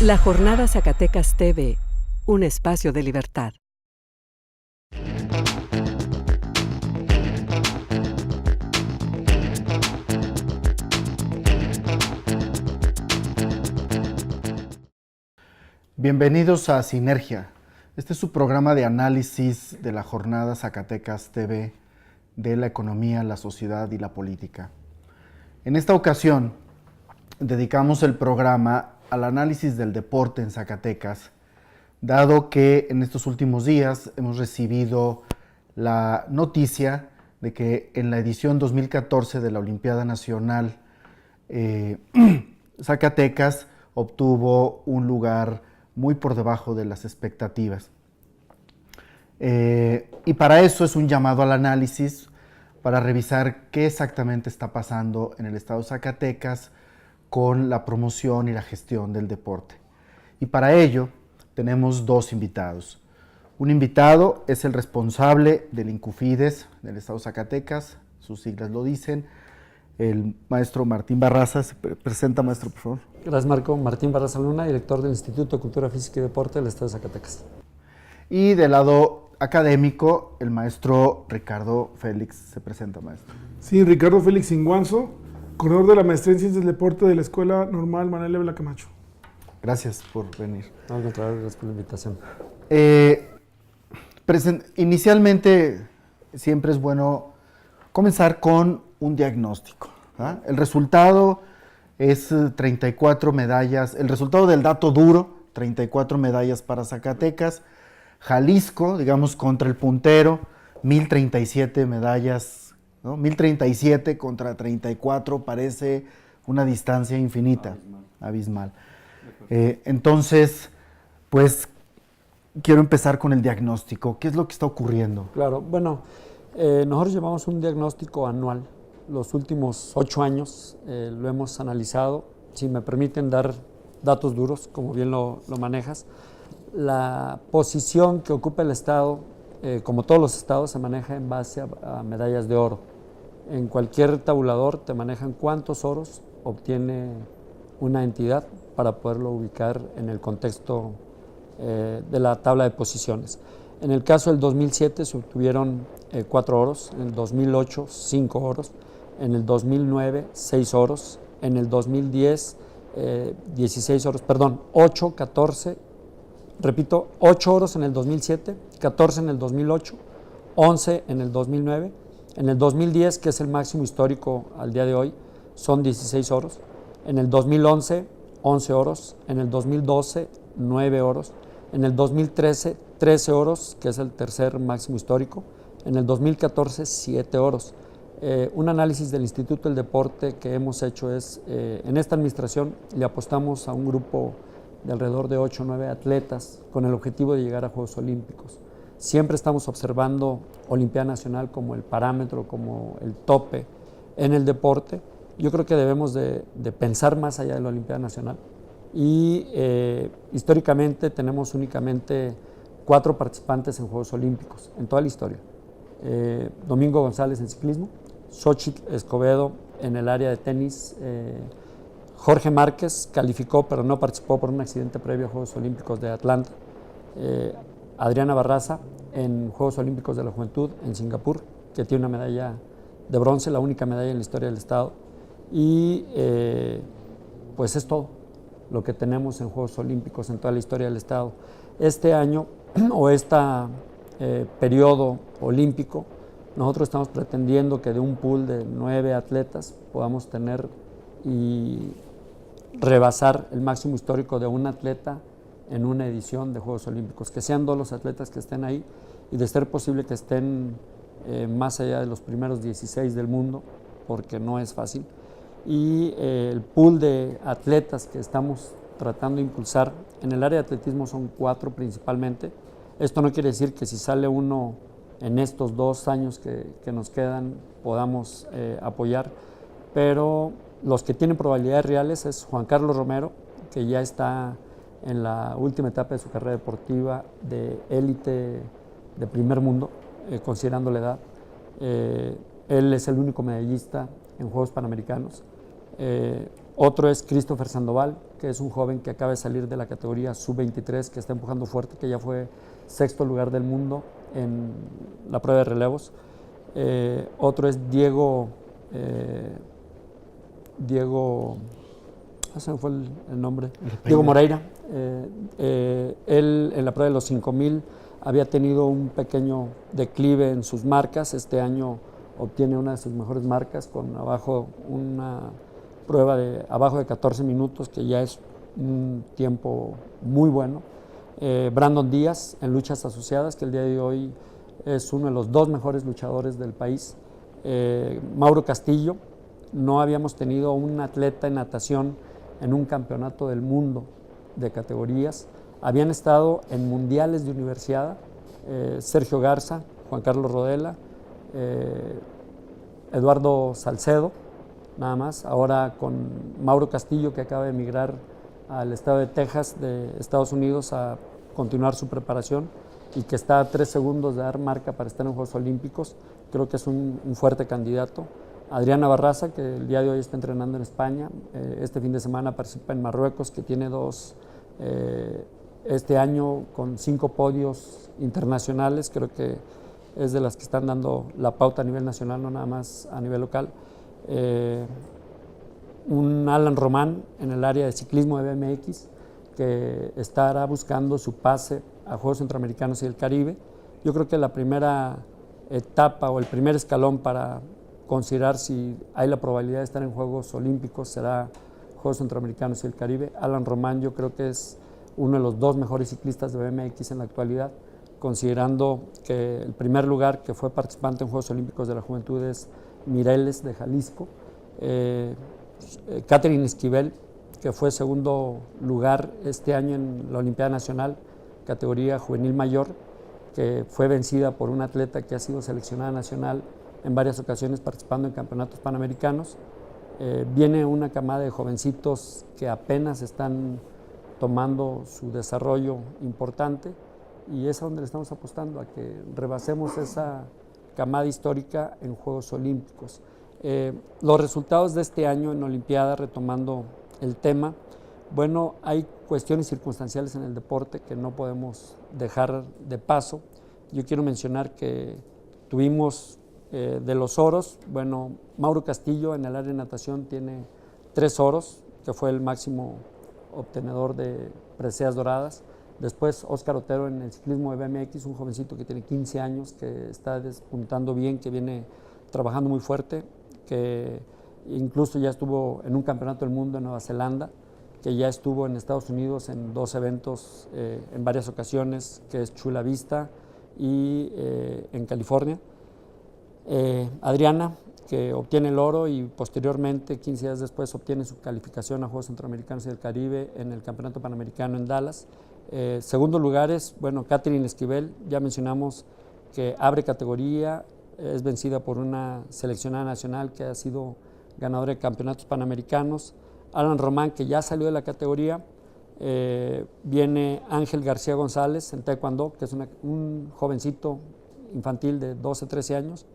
La Jornada Zacatecas TV, un espacio de libertad. Bienvenidos a Sinergia. Este es su programa de análisis de la Jornada Zacatecas TV de la economía, la sociedad y la política. En esta ocasión dedicamos el programa al análisis del deporte en Zacatecas, dado que en estos últimos días hemos recibido la noticia de que en la edición 2014 de la Olimpiada Nacional, Zacatecas obtuvo un lugar muy por debajo de las expectativas. Y para eso es un llamado al análisis, para revisar qué exactamente está pasando en el estado de Zacatecas con la promoción y la gestión del deporte. Y para ello tenemos dos invitados. Un invitado es el responsable del Incufides del estado de Zacatecas, sus siglas lo dicen, el maestro Martín Barraza. Se presenta, maestro, por favor. Gracias, Marco. Martín Barraza Luna, director del Instituto de Cultura Física y Deporte del estado de Zacatecas. Y del lado académico, el maestro Ricardo Félix. Se presenta, maestro. Sí, Ricardo Félix Inguanzo, corredor de la maestría en Ciencias del Deporte de la Escuela Normal Manuel Ávila Camacho. Gracias por venir. Al contrario, gracias por la invitación. Inicialmente, siempre es bueno comenzar con un diagnóstico. ¿Ah? El resultado es 34 medallas, el resultado del dato duro, 34 medallas para Zacatecas. Jalisco, digamos, contra el puntero, 1037 medallas, ¿no? 1037 contra 34, parece una distancia infinita, abismal. Entonces, pues, quiero empezar con el diagnóstico. ¿Qué es lo que está ocurriendo? Claro, bueno, nosotros llevamos un diagnóstico anual. Los últimos 8 años lo hemos analizado. Si me permiten dar datos duros, como bien lo manejas. La posición que ocupa el estado, como todos los estados, se maneja en base a medallas de oro. En cualquier tabulador te manejan cuántos oros obtiene una entidad para poderlo ubicar en el contexto de la tabla de posiciones. En el caso del 2007 se obtuvieron 4 oros, en el 2008 5 oros, en el 2009 6 oros, en el 2010 16 oros, perdón, 8, 14, repito, 8 oros en el 2007, 14 en el 2008, 11 en el 2009, en el 2010, que es el máximo histórico al día de hoy, son 16 oros, en el 2011, 11 oros, en el 2012, 9 oros, en el 2013, 13 oros, que es el tercer máximo histórico, en el 2014, 7 oros. Un análisis del Instituto del Deporte que hemos hecho es, en esta administración le apostamos a un grupo de alrededor de 8 o 9 atletas con el objetivo de llegar a Juegos Olímpicos. Siempre estamos observando Olimpiada Nacional como el parámetro, como el tope en el deporte. Yo creo que debemos de pensar más allá de la Olimpiada Nacional. Y históricamente tenemos únicamente 4 participantes en Juegos Olímpicos, en toda la historia. Domingo González en ciclismo, Xochitl Escobedo en el área de tenis, Jorge Márquez calificó pero no participó por un accidente previo a Juegos Olímpicos de Atlanta, Adriana Barraza en Juegos Olímpicos de la Juventud en Singapur, que tiene una medalla de bronce, la única medalla en la historia del estado, y pues es todo lo que tenemos en Juegos Olímpicos en toda la historia del estado. Este año o periodo olímpico, nosotros estamos pretendiendo que de un pool de 9 atletas podamos tener y rebasar el máximo histórico de un atleta en una edición de Juegos Olímpicos, que sean 2 los atletas que estén ahí y de ser posible que estén más allá de los primeros 16 del mundo, porque no es fácil. Y el pool de atletas que estamos tratando de impulsar en el área de atletismo son 4 principalmente. Esto no quiere decir que si sale uno en estos 2 años que nos quedan podamos apoyar, pero los que tienen probabilidades reales es Juan Carlos Romero, que ya está en la última etapa de su carrera deportiva de élite de primer mundo, considerando la edad. Él es el único medallista en Juegos Panamericanos. Otro es Christopher Sandoval, que es un joven que acaba de salir de la categoría sub-23, que está empujando fuerte, que ya fue 6º lugar del mundo en la prueba de relevos. Otro es Diego, se me fue el nombre, Diego Moreira. Él en la prueba de los 5000 había tenido un pequeño declive en sus marcas. Este año obtiene una de sus mejores marcas con una prueba de abajo de 14 minutos, que ya es un tiempo muy bueno. Brandon Díaz en luchas asociadas, que el día de hoy es uno de los 2 mejores luchadores del país. Mauro Castillo, no habíamos tenido un atleta en natación en un campeonato del mundo de categorías. Habían estado en mundiales de universidad Sergio Garza, Juan Carlos Rodela, Eduardo Salcedo, nada más. Ahora con Mauro Castillo, que acaba de emigrar al estado de Texas de Estados Unidos a continuar su preparación y que está a 3 segundos de dar marca para estar en Juegos Olímpicos. Creo que es un fuerte candidato. Adriana Barraza, que el día de hoy está entrenando en España, este fin de semana participa en Marruecos, que tiene 2, este año con 5 podios internacionales. Creo que es de las que están dando la pauta a nivel nacional, no nada más a nivel local. Un Alan Román en el área de ciclismo de BMX, que estará buscando su pase a Juegos Centroamericanos y del Caribe. Yo creo que la primera etapa o el primer escalón para considerar si hay la probabilidad de estar en Juegos Olímpicos será Juegos Centroamericanos y el Caribe. Alan Román yo creo que es uno de los 2 mejores ciclistas de BMX en la actualidad, considerando que el primer lugar que fue participante en Juegos Olímpicos de la Juventud es Mireles de Jalisco. Catherine Esquivel, que fue 2º lugar este año en la Olimpiada Nacional, categoría juvenil mayor, que fue vencida por una atleta que ha sido seleccionada nacional en varias ocasiones participando en campeonatos panamericanos. Viene una camada de jovencitos que apenas están tomando su desarrollo importante, y es a donde le estamos apostando, a que rebasemos esa camada histórica en Juegos Olímpicos. Los resultados de este año en Olimpiada, retomando el tema, bueno, hay cuestiones circunstanciales en el deporte que no podemos dejar de paso. Yo quiero mencionar que tuvimos de los oros, bueno, Mauro Castillo en el área de natación tiene 3 oros, que fue el máximo obtenedor de preseas doradas. Después Óscar Otero en el ciclismo de BMX, un jovencito que tiene 15 años, que está despuntando bien, que viene trabajando muy fuerte, que incluso ya estuvo en un campeonato del mundo en Nueva Zelanda, que ya estuvo en Estados Unidos en 2 eventos en varias ocasiones, que es Chula Vista y en California. Adriana, que obtiene el oro y posteriormente, 15 días después, obtiene su calificación a Juegos Centroamericanos y del Caribe en el Campeonato Panamericano en Dallas. Segundos lugares, bueno, Catherine Esquivel, ya mencionamos que abre categoría, es vencida por una seleccionada nacional que ha sido ganadora de campeonatos panamericanos. Alan Román, que ya salió de la categoría. Viene Ángel García González en taekwondo, que es un jovencito infantil de 12, 13 años.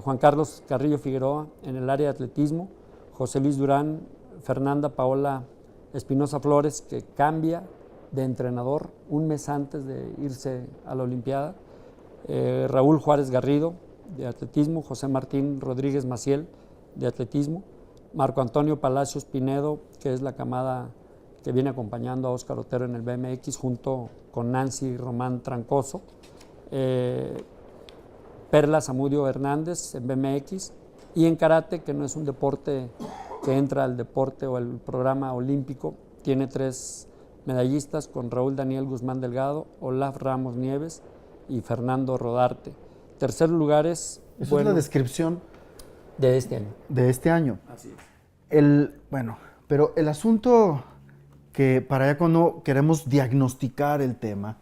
Juan Carlos Carrillo Figueroa en el área de atletismo. José Luis Durán, Fernanda Paola Espinosa Flores, que cambia de entrenador un mes antes de irse a la Olimpiada. Raúl Juárez Garrido de atletismo. José Martín Rodríguez Maciel de atletismo. Marco Antonio Palacios Pinedo, que es la camada que viene acompañando a Óscar Otero en el BMX, junto con Nancy Román Trancoso. Perla Zamudio Hernández en BMX, y en karate, que no es un deporte que entra al deporte o al programa olímpico, tiene 3 medallistas con Raúl Daniel Guzmán Delgado, Olaf Ramos Nieves y Fernando Rodarte. Tercer lugares. Eso es la descripción de este año. De este año. Así es. Pero el asunto que para allá cuando queremos diagnosticar el tema,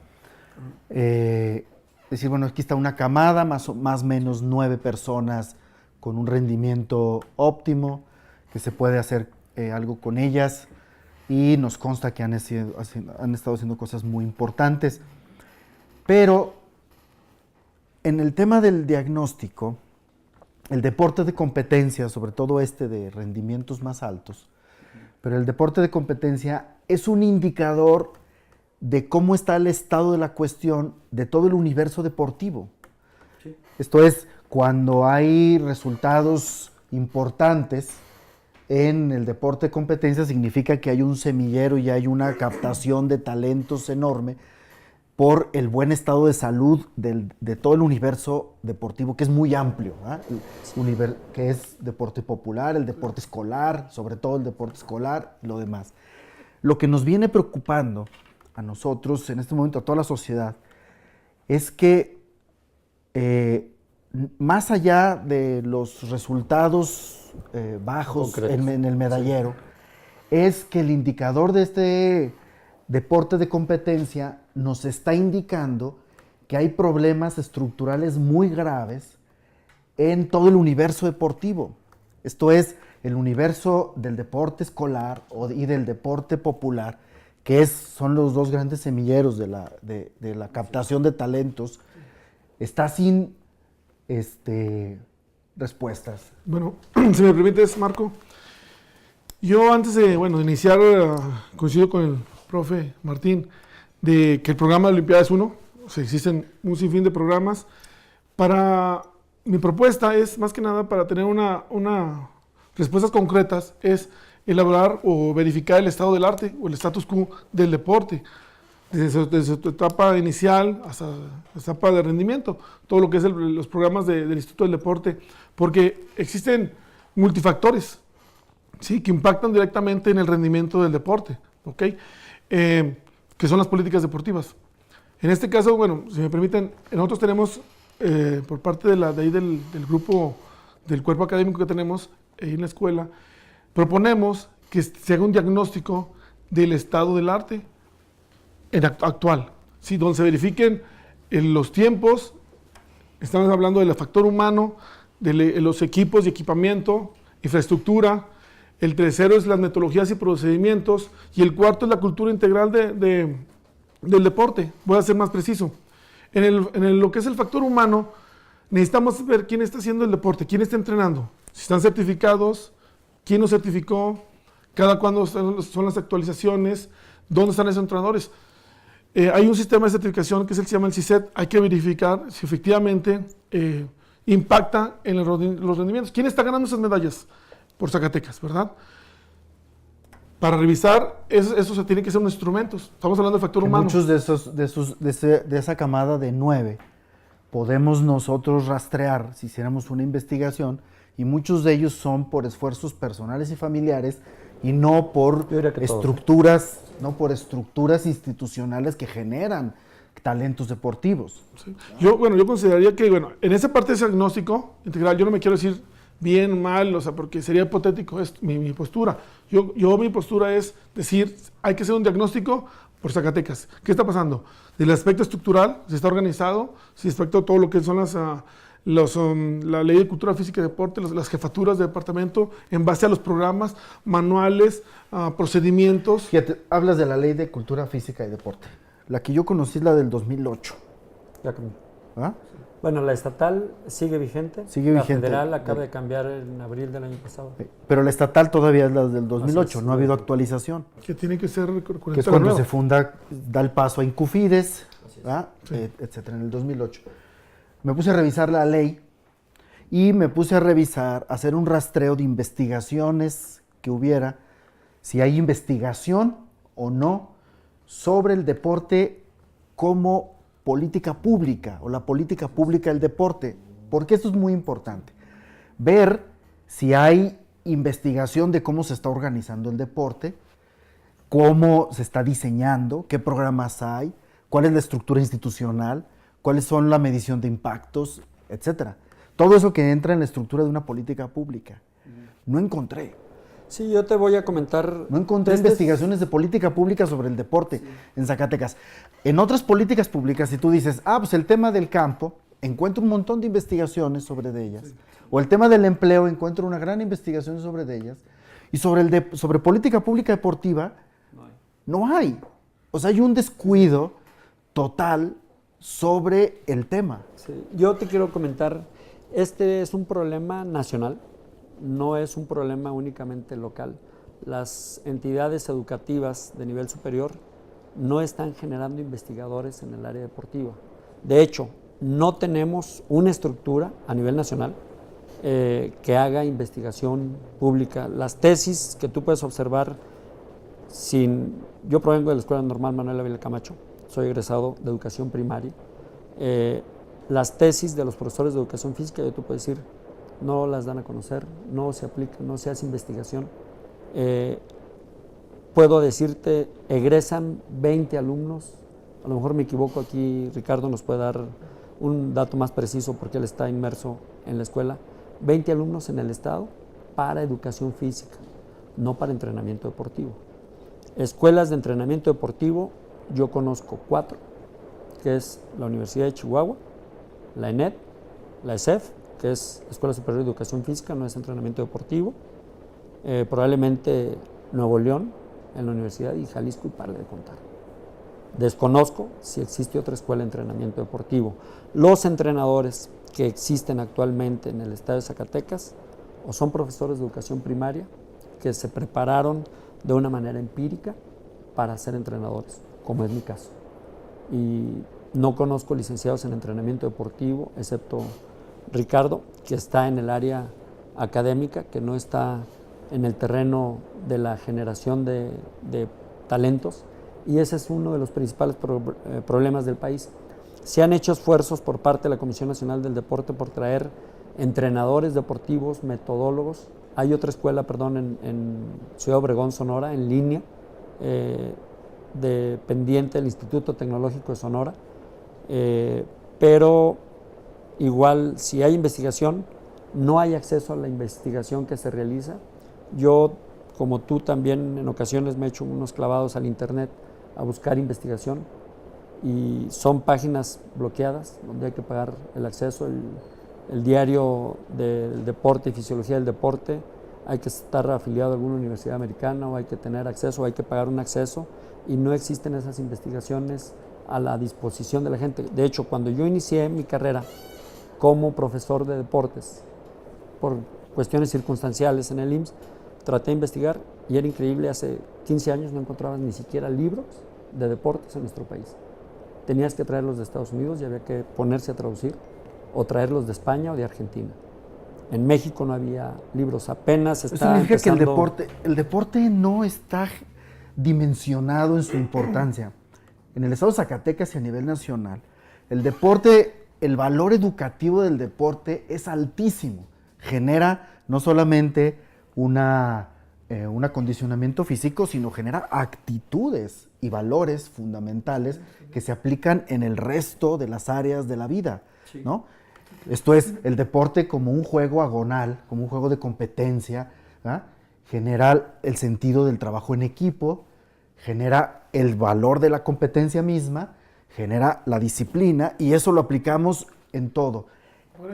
decir, bueno, aquí está una camada, más o menos 9 personas con un rendimiento óptimo, que se puede hacer algo con ellas, y nos consta que han estado haciendo cosas muy importantes. Pero en el tema del diagnóstico, el deporte de competencia, sobre todo de rendimientos más altos, pero el deporte de competencia es un indicador de cómo está el estado de la cuestión de todo el universo deportivo. Sí. Esto es, cuando hay resultados importantes en el deporte de competencia, significa que hay un semillero y hay una captación de talentos enorme por el buen estado de salud de todo el universo deportivo, que es muy amplio, que es deporte popular, el deporte escolar, sobre todo el deporte escolar y lo demás. Lo que nos viene preocupando a nosotros, en este momento a toda la sociedad, es que más allá de los resultados bajos en el medallero, es que el indicador de este deporte de competencia nos está indicando que hay problemas estructurales muy graves en todo el universo deportivo. Esto es, el universo del deporte escolar y del deporte popular, que son los dos grandes semilleros de la captación de talentos, está sin respuestas. Bueno, si me permites, Marco, yo antes de iniciar, coincido con el profe Martín, de que el programa de Olimpiadas 1, o sea, existen un sinfín de programas. Mi propuesta es, más que nada, para tener respuestas concretas, es elaborar o verificar el estado del arte o el status quo del deporte, desde su etapa inicial hasta la etapa de rendimiento, todo lo que es los programas del Instituto del Deporte, porque existen multifactores, ¿sí?, que impactan directamente en el rendimiento del deporte, ¿ok? Que son las políticas deportivas. En este caso, si me permiten, nosotros tenemos, por parte del grupo, del cuerpo académico que tenemos ahí en la escuela, proponemos que se haga un diagnóstico del estado del arte actual, ¿sí?, donde se verifiquen los tiempos. Estamos hablando del factor humano, de los equipos y equipamiento, infraestructura. El tercero es las metodologías y procedimientos, y el cuarto es la cultura integral del deporte. Voy a ser más preciso. En lo que es el factor humano, necesitamos ver quién está haciendo el deporte, quién está entrenando, si están certificados, quién los certificó, cada cuándo son las actualizaciones, dónde están esos entrenadores. Hay un sistema de certificación que se llama el CICET. Hay que verificar si efectivamente impacta en los rendimientos. ¿Quién está ganando esas medallas? Por Zacatecas, ¿verdad? Para revisar, eso se tiene que ser unos instrumentos. Estamos hablando del factor humano. Muchos de esa camada de 9 podemos nosotros rastrear si hiciéramos una investigación, y muchos de ellos son por esfuerzos personales y familiares y no por estructuras, institucionales que generan talentos deportivos. Sí. Yo consideraría que, en esa parte de ese diagnóstico integral, yo no me quiero decir bien, mal, porque sería hipotético mi postura. Mi postura es decir, hay que hacer un diagnóstico por Zacatecas. ¿Qué está pasando? Del aspecto estructural, si está organizado, si respecto a todo lo que son la ley de cultura física y deporte, las jefaturas de departamento, en base a los programas, manuales, procedimientos. Fíjate, hablas de la ley de cultura física y deporte. La que yo conocí es la del 2008. Ya cambió. ¿Ah? Bueno, la estatal sigue vigente. La federal acaba de cambiar en abril del año pasado. Pero la estatal todavía es la del 2008, no ha habido actualización. Que tiene que ser que es cuando se funda, da el paso a Incufides, etcétera, en el 2008. Me puse a revisar la ley y me puse a hacer un rastreo de investigaciones que hubiera, si hay investigación o no sobre el deporte como política pública o la política pública del deporte, porque esto es muy importante. Ver si hay investigación de cómo se está organizando el deporte, cómo se está diseñando, qué programas hay, cuál es la estructura institucional, cuáles son la medición de impactos, etcétera. Todo eso que entra en la estructura de una política pública. No encontré. Sí, yo te voy a comentar. No encontré investigaciones de política pública sobre el deporte en Zacatecas. En otras políticas públicas, si tú dices, pues el tema del campo, encuentro un montón de investigaciones sobre ellas. Sí. O el tema del empleo, encuentro una gran investigación sobre ellas. Y sobre política pública deportiva, no hay. O sea, hay un descuido total sobre el tema. Sí. Yo te quiero comentar, este es un problema nacional, no es un problema únicamente local. las entidades educativas de nivel superior no están generando investigadores en el área deportiva. De hecho, no tenemos una estructura a nivel nacional que haga investigación pública. Las tesis que tú puedes observar, yo provengo de la Escuela Normal Manuel Ávila Camacho, soy egresado de educación primaria. Las tesis de los profesores de educación física, tú puedes decir, no las dan a conocer, no se aplica, no se hace investigación. Puedo decirte, egresan 20 alumnos, a lo mejor me equivoco aquí, Ricardo nos puede dar un dato más preciso porque él está inmerso en la escuela, 20 alumnos en el estado para educación física, no para entrenamiento deportivo. Escuelas de entrenamiento deportivo, yo conozco 4, que es la Universidad de Chihuahua, la ENED, la ESEF, que es Escuela Superior de Educación Física, no es entrenamiento deportivo, probablemente Nuevo León, en la Universidad, y Jalisco, y pare de contar. Desconozco si existe otra escuela de entrenamiento deportivo. Los entrenadores que existen actualmente en el estado de Zacatecas o son profesores de educación primaria que se prepararon de una manera empírica para ser entrenadores, como es mi caso. Y no conozco licenciados en entrenamiento deportivo, excepto Ricardo, que está en el área académica, que no está en el terreno de la generación de talentos, y ese es uno de los principales problemas del país. Se han hecho esfuerzos por parte de la Comisión Nacional del Deporte por traer entrenadores deportivos, metodólogos. Hay otra escuela, en Ciudad Obregón, Sonora, en línea, dependiente del Instituto Tecnológico de Sonora, pero igual si hay investigación, no hay acceso a la investigación que se realiza. Yo, como tú, también en ocasiones me he hecho unos clavados al internet a buscar investigación y son páginas bloqueadas donde hay que pagar el acceso. El diario del deporte y fisiología del deporte, hay que estar afiliado a alguna universidad americana o hay que tener acceso o hay que pagar un acceso, y no existen esas investigaciones a la disposición de la gente. De hecho, cuando yo inicié mi carrera como profesor de deportes, por cuestiones circunstanciales en el IMSS, traté de investigar y era increíble, hace 15 años no encontrabas ni siquiera libros de deportes en nuestro país. Tenías que traerlos de Estados Unidos y había que ponerse a traducir, o traerlos de España o de Argentina. En México no había libros, apenas está significa empezando. que el deporte no está dimensionado en su importancia. En el estado de Zacatecas y a nivel nacional, el deporte, el valor educativo del deporte es altísimo. Genera no solamente un acondicionamiento físico, sino genera actitudes y valores fundamentales que se aplican en el resto de las áreas de la vida, ¿no? Esto es, el deporte como un juego agonal, como un juego de competencia, ¿verdad? Genera el sentido del trabajo en equipo, genera el valor de la competencia misma, genera la disciplina, y eso lo aplicamos en todo.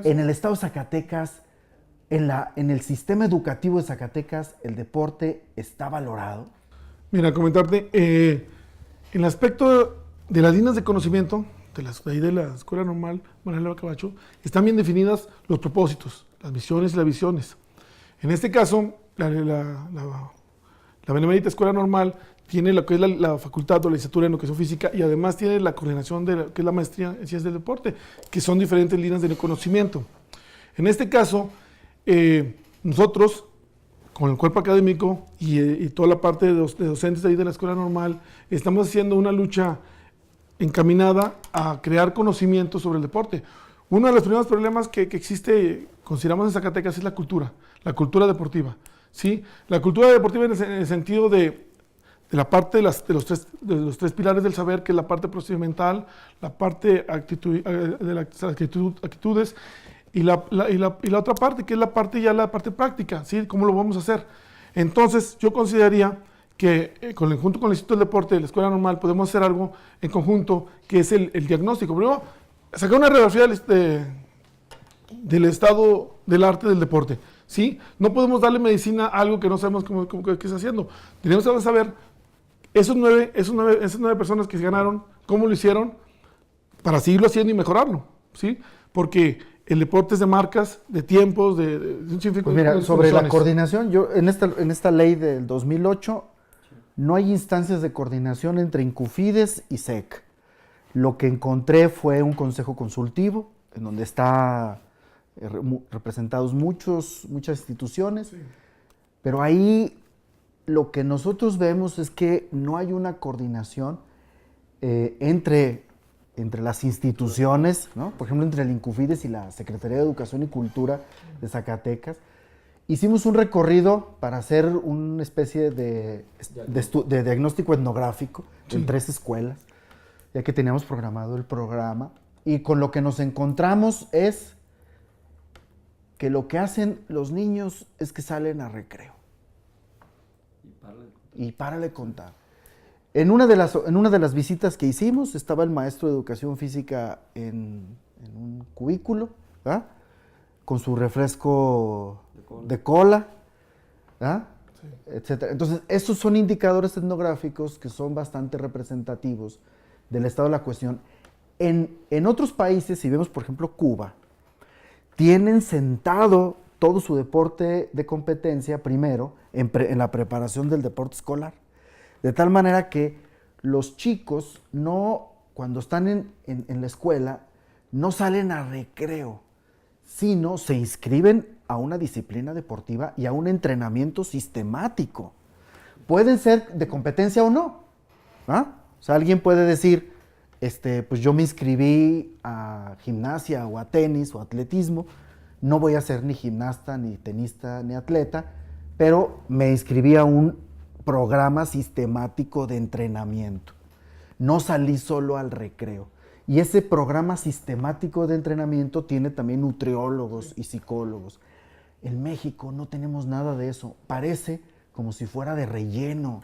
En el estado de Zacatecas, en el sistema educativo de Zacatecas, ¿el deporte está valorado? Mira, comentarte, en el aspecto de las líneas de conocimiento, de la Escuela Normal Manuel Ávila Camacho, están bien definidas los propósitos, las misiones y las visiones. En este caso, la Benemérita Escuela Normal tiene lo que es la facultad o la licenciatura en educación física, y además tiene la coordinación de lo que es la maestría en ciencias del deporte, que son diferentes líneas de conocimiento. En este caso, nosotros, con el cuerpo académico y toda la parte de docentes de ahí de la Escuela Normal, estamos haciendo una lucha encaminada a crear conocimiento sobre el deporte. Uno de los primeros problemas que existe, consideramos en Zacatecas, es la cultura deportiva, ¿sí? La cultura deportiva en el sentido de la parte de los tres pilares del saber, que es la parte procedimental, la parte de las actitudes, y la otra parte, que es la parte práctica, ¿sí? ¿Cómo lo vamos a hacer? Entonces, yo consideraría que junto con el Instituto del Deporte de la Escuela Normal podemos hacer algo en conjunto, que es el diagnóstico. Primero, sacar una radiografía del estado del arte del deporte, ¿sí? No podemos darle medicina a algo que no sabemos qué está haciendo. Tenemos que saber esas nueve personas que se ganaron, cómo lo hicieron, para seguirlo haciendo y mejorarlo, ¿sí? Porque el deporte es de marcas, de tiempos, de un sinfín Pues mira, de sobre la condiciones. coordinación, yo en esta ley del 2008 no hay instancias de coordinación entre Incufides y SEC. Lo que encontré fue un consejo consultivo en donde está representados muchas instituciones, Sí. pero ahí lo que nosotros vemos es que no hay una coordinación entre las instituciones, ¿no? Por ejemplo, entre el Incufides y la Secretaría de Educación y Cultura de Zacatecas. Hicimos un recorrido para hacer una especie de diagnóstico etnográfico en 3 escuelas, ya que teníamos programado el programa, y con lo que nos encontramos es que lo que hacen los niños es que salen a recreo. Y párale de contar. En una de las visitas que hicimos estaba el maestro de educación física en un cubículo, ¿verdad? Con su refresco de cola, ¿verdad? Sí. Etcétera. Entonces, esos son indicadores etnográficos que son bastante representativos del estado de la cuestión. En otros países, si vemos por ejemplo Cuba, tienen sentado todo su deporte de competencia primero en la preparación del deporte escolar. De tal manera que los chicos cuando están en la escuela, no salen a recreo, sino se inscriben a una disciplina deportiva y a un entrenamiento sistemático. Pueden ser de competencia o no, ¿ah? O sea, alguien puede decir, pues yo me inscribí a gimnasia o a tenis o atletismo, no voy a ser ni gimnasta, ni tenista, ni atleta, pero me inscribí a un programa sistemático de entrenamiento. No salí solo al recreo. Y ese programa sistemático de entrenamiento tiene también nutriólogos y psicólogos. En México no tenemos nada de eso. Parece como si fuera de relleno.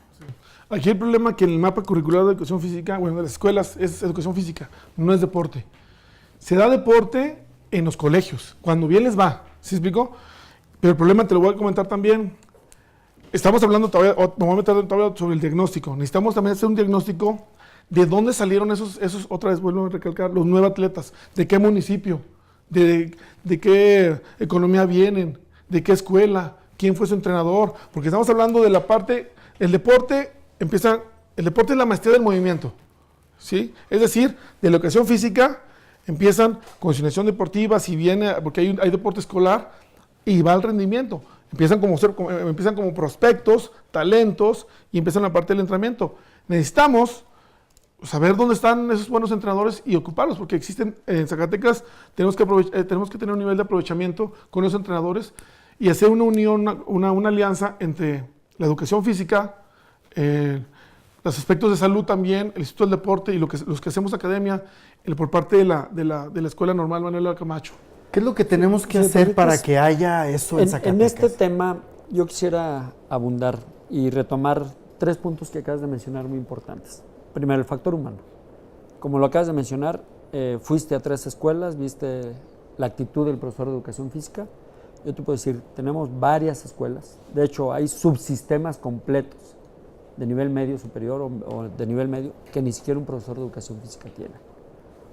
Aquí el problema es que en el mapa curricular de educación física, bueno, de las escuelas es educación física, no es deporte. Se da deporte en los colegios, cuando bien les va, ¿sí explico? Pero el problema te lo voy a comentar también. Estamos hablando todavía, me voy a meter todavía sobre el diagnóstico. Necesitamos también hacer un diagnóstico de dónde salieron esos otra vez vuelvo a recalcar, los 9 atletas, de qué municipio, de qué economía vienen, de qué escuela, quién fue su entrenador, porque estamos hablando de la parte, el deporte es la maestría del movimiento, ¿sí? Es decir, de la educación física empiezan con asignación deportiva, si viene, porque hay deporte escolar, y va al rendimiento. Empiezan como prospectos, talentos, y empiezan la parte del entrenamiento. Necesitamos saber dónde están esos buenos entrenadores y ocuparlos, porque existen en Zacatecas, tenemos que tener un nivel de aprovechamiento con los entrenadores y hacer una unión, una alianza entre la educación física, los aspectos de salud también, el Instituto del Deporte y los que hacemos academia por parte de la Escuela Normal Manuel Camacho. ¿Qué es lo que tenemos que hacer para que haya eso en Zacatecas? En este tema yo quisiera abundar y retomar 3 puntos que acabas de mencionar muy importantes. Primero, el factor humano. Como lo acabas de mencionar, fuiste a 3 escuelas, viste la actitud del profesor de educación física. Yo te puedo decir, tenemos varias escuelas. De hecho, hay subsistemas completos de nivel medio superior o de nivel medio que ni siquiera un profesor de educación física tiene.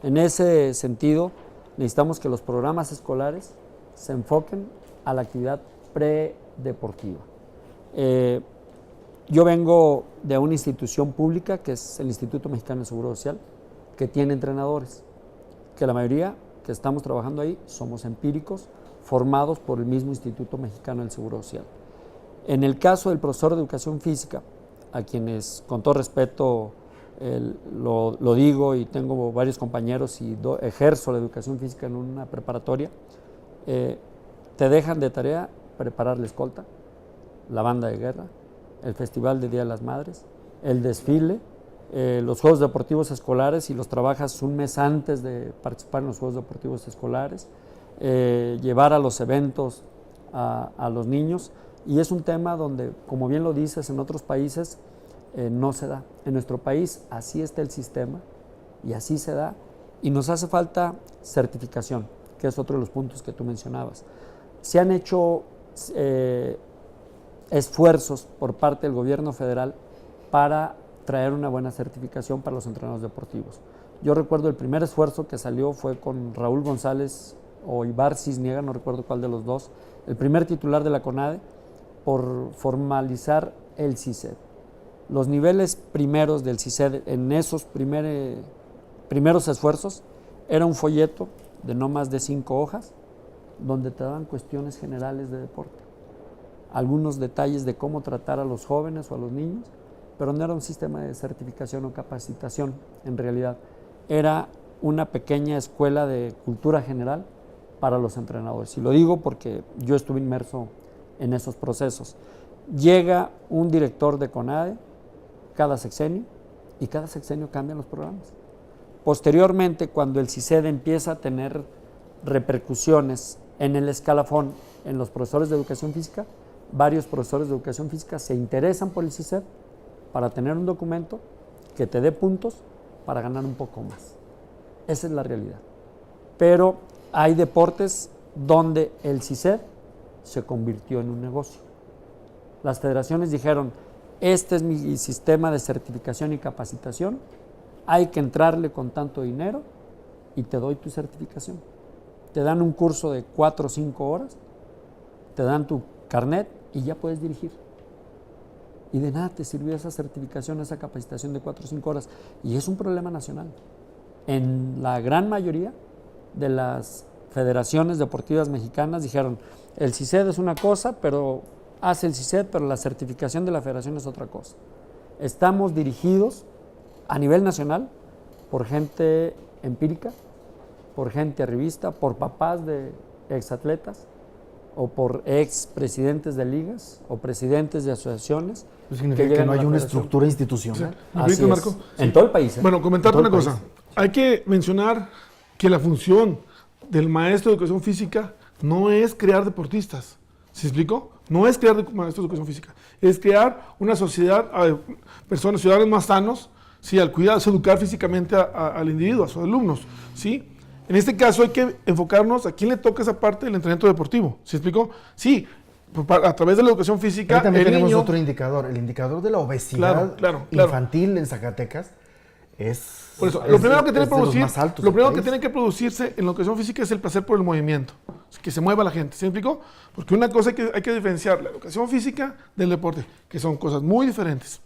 En ese sentido, necesitamos que los programas escolares se enfoquen a la actividad predeportiva. Yo vengo de una institución pública, que es el Instituto Mexicano del Seguro Social, que tiene entrenadores, que la mayoría que estamos trabajando ahí somos empíricos, formados por el mismo Instituto Mexicano del Seguro Social. En el caso del profesor de educación física, a quienes con todo respeto lo digo y tengo varios compañeros y ejerzo la educación física en una preparatoria, te dejan de tarea preparar la escolta, la banda de guerra, el Festival de Día de las Madres, el desfile, los Juegos Deportivos Escolares, y los trabajas un mes antes de participar en los Juegos Deportivos Escolares, llevar a los eventos a los niños, y es un tema donde, como bien lo dices, en otros países no se da. En nuestro país así está el sistema y así se da, y nos hace falta certificación, que es otro de los puntos que tú mencionabas. Se han hecho esfuerzos por parte del gobierno federal para traer una buena certificación para los entrenadores deportivos. Yo recuerdo el primer esfuerzo que salió fue con Raúl González o Ibar Cisniega, no recuerdo cuál de los dos, el primer titular de la CONADE, por formalizar el CICED. Los niveles primeros del CICED en esos primeros esfuerzos era un folleto de no más de 5 hojas donde te daban cuestiones generales de deporte, algunos detalles de cómo tratar a los jóvenes o a los niños, pero no era un sistema de certificación o capacitación en realidad, era una pequeña escuela de cultura general para los entrenadores. Y lo digo porque yo estuve inmerso en esos procesos. Llega un director de CONADE cada sexenio y cada sexenio cambian los programas. Posteriormente, cuando el CICED empieza a tener repercusiones en el escalafón en los profesores de educación física, varios profesores de educación física se interesan por el CICED para tener un documento que te dé puntos para ganar un poco más. Esa es la realidad. Pero hay deportes donde el CICED se convirtió en un negocio. Las federaciones dijeron, este es mi sistema de certificación y capacitación, hay que entrarle con tanto dinero y te doy tu certificación. Te dan un curso de 4 o 5 horas, te dan tu carnet y ya puedes dirigir. Y de nada te sirvió esa certificación, esa capacitación de 4 o 5 horas. Y es un problema nacional. En la gran mayoría de las federaciones deportivas mexicanas dijeron, el CICED es una cosa, pero hace el CICED, pero la certificación de la federación es otra cosa. Estamos dirigidos a nivel nacional por gente empírica, por gente arribista, por papás de exatletas o por expresidentes de ligas o presidentes de asociaciones. Eso significa que no hay una estructura institucional. Así es. Marco? En todo el país. Bueno, comentarte En todo una el cosa. país. Hay que mencionar que la función del maestro de educación física no es crear deportistas. ¿Se explicó? No es crear maestros de educación física. Es crear una sociedad, personas, ciudadanos más sanos, ¿sí? Al cuidar, educar físicamente al individuo, a sus alumnos, ¿sí? En este caso hay que enfocarnos a quién le toca esa parte del entrenamiento deportivo. ¿Se explicó? Sí, a través de la educación física. Ahí también tenemos niño, otro indicador, el indicador de la obesidad Claro. infantil en Zacatecas es, Por eso, es lo primero que es tiene de que los producir, más altos lo del primero que país. tiene que producirse en la educación física es el placer por el movimiento, que se mueva la gente. ¿Se me explicó? Porque una cosa hay que diferenciar la educación física del deporte, que son cosas muy diferentes.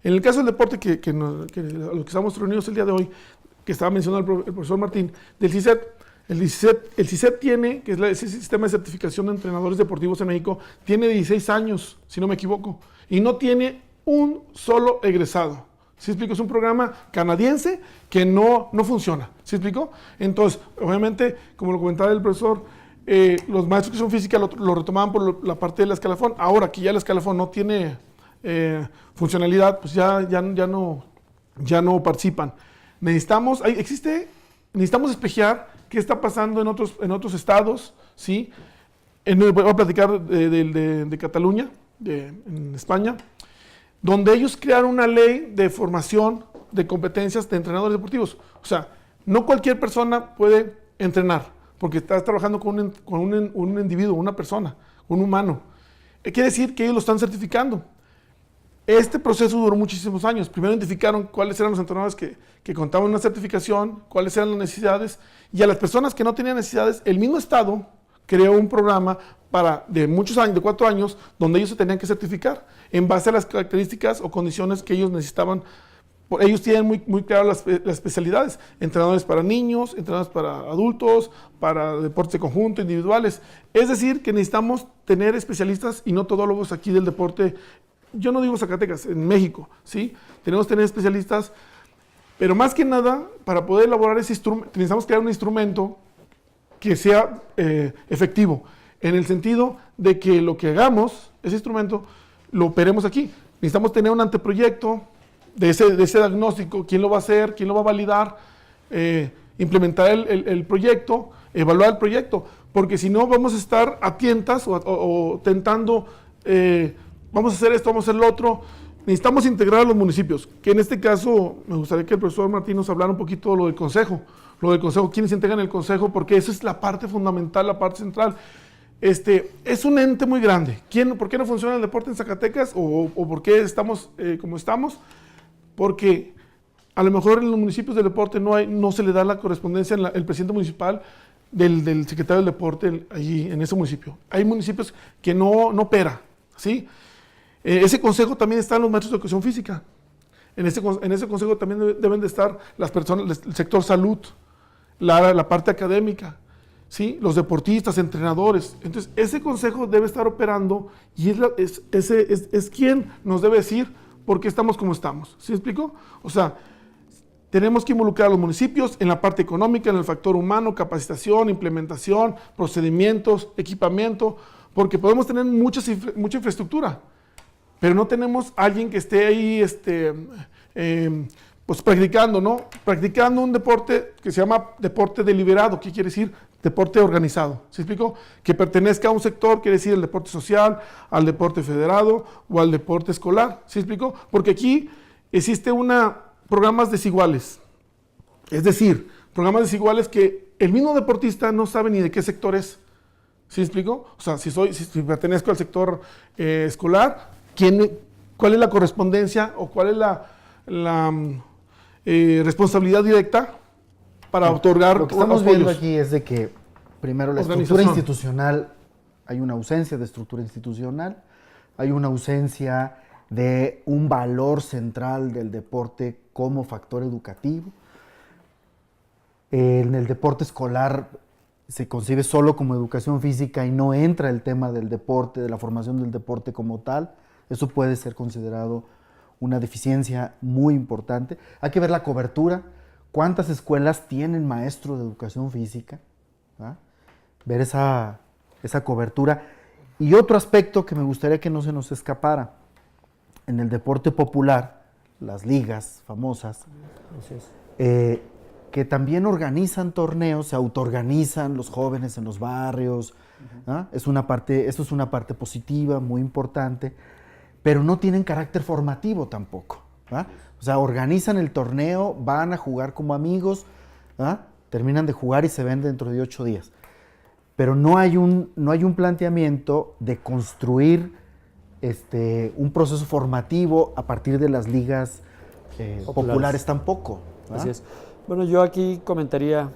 En el caso del deporte que a los que estamos reunidos el día de hoy, que estaba mencionando el profesor Martín, del CICED, el CICED tiene, que es ese sistema de certificación de entrenadores deportivos en México, tiene 16 años, si no me equivoco, y no tiene un solo egresado. ¿Sí explico? Es un programa canadiense que no funciona. ¿Sí explico? Entonces, obviamente, como lo comentaba el profesor, los maestros de educación física lo retomaban por la parte del escalafón. Ahora que ya el escalafón no tiene funcionalidad, pues ya no participan. Necesitamos espejear qué está pasando en otros estados, ¿sí? Voy a platicar de Cataluña, en España, donde ellos crearon una ley de formación de competencias de entrenadores deportivos. O sea, no cualquier persona puede entrenar, porque estás trabajando con un individuo, una persona, un humano. Quiere decir que ellos lo están certificando. Este proceso duró muchísimos años. Primero identificaron cuáles eran los entrenadores que contaban una certificación, cuáles eran las necesidades, y a las personas que no tenían necesidades, el mismo Estado creó un programa de muchos años, de 4 años, donde ellos se tenían que certificar en base a las características o condiciones que ellos necesitaban. Ellos tienen muy claras las especialidades, entrenadores para niños, entrenadores para adultos, para deportes de conjunto, individuales. Es decir, que necesitamos tener especialistas y no todólogos aquí del deporte. Yo no digo Zacatecas, en México, ¿sí? Tenemos que tener especialistas, pero más que nada, para poder elaborar ese instrumento, necesitamos crear un instrumento que sea efectivo, en el sentido de que lo que hagamos, ese instrumento, lo operemos aquí. Necesitamos tener un anteproyecto de ese diagnóstico, quién lo va a hacer, quién lo va a validar, implementar el proyecto, evaluar el proyecto, porque si no vamos a estar a tientas o tentando, vamos a hacer esto, vamos a hacer lo otro. Necesitamos integrar a los municipios, que en este caso me gustaría que el profesor Martín nos hablara un poquito de lo del consejo, quiénes se integran en el consejo, porque esa es la parte fundamental, la parte central. Es un ente muy grande. ¿Por qué no funciona el deporte en Zacatecas o por qué estamos como estamos? Porque a lo mejor en los municipios del deporte no se le da la correspondencia, el presidente municipal del secretario del deporte allí en ese municipio. Hay municipios que no opera, ¿sí? Ese consejo también están los maestros de educación física. En ese consejo también deben de estar las personas, el sector salud, la parte académica, ¿sí? Los deportistas, entrenadores. Entonces, ese consejo debe estar operando y es quien nos debe decir por qué estamos como estamos. ¿Sí me explico? O sea, tenemos que involucrar a los municipios en la parte económica, en el factor humano, capacitación, implementación, procedimientos, equipamiento, porque podemos tener mucha infraestructura, pero no tenemos alguien que esté ahí pues practicando, ¿no? Practicando un deporte que se llama deporte deliberado. ¿Qué quiere decir? Deporte organizado. ¿Se explico? Que pertenezca a un sector, quiere decir el deporte social, al deporte federado o al deporte escolar. ¿Se explico? Porque aquí existe programas desiguales. Es decir, programas desiguales que el mismo deportista no sabe ni de qué sector es. ¿Sí me explico? O sea, si pertenezco al sector escolar, ¿cuál es la correspondencia o cuál es la responsabilidad directa para otorgar lo que estamos apoyos? viendo aquí es de que primero la estructura institucional, hay una ausencia de estructura institucional, hay una ausencia de un valor central del deporte como factor educativo. En el deporte escolar se concibe solo como educación física y no entra el tema del deporte, de la formación del deporte como tal. Eso puede ser considerado una deficiencia muy importante. Hay que ver la cobertura, cuántas escuelas tienen maestro de educación física, ¿verdad? Ver esa cobertura. Y otro aspecto que me gustaría que no se nos escapara, en el deporte popular, las ligas famosas, que también organizan torneos, se autoorganizan los jóvenes en los barrios, ¿ah? Esto es una parte positiva, muy importante, pero no tienen carácter formativo tampoco, ¿ah? O sea, organizan el torneo, van a jugar como amigos, ¿ah? Terminan de jugar y se ven dentro de 8 días. Pero no hay un planteamiento de construir un proceso formativo a partir de las ligas populares tampoco, ¿verdad? Así es. Bueno, yo aquí comentaría,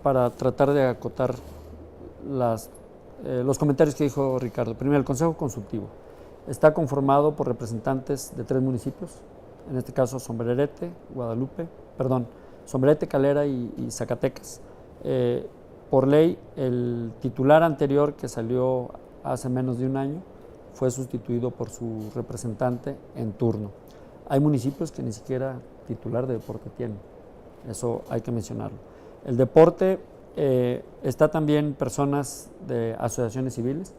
para tratar de acotar los comentarios que dijo Ricardo. Primero, el Consejo Consultivo está conformado por representantes de 3 municipios, en este caso Sombrerete, Sombrerete, Calera y Zacatecas. Por ley, el titular anterior, que salió hace menos de un año, fue sustituido por su representante en turno. Hay municipios que ni siquiera titular de deporte tienen. Eso hay que mencionarlo. El deporte está también personas de asociaciones civiles.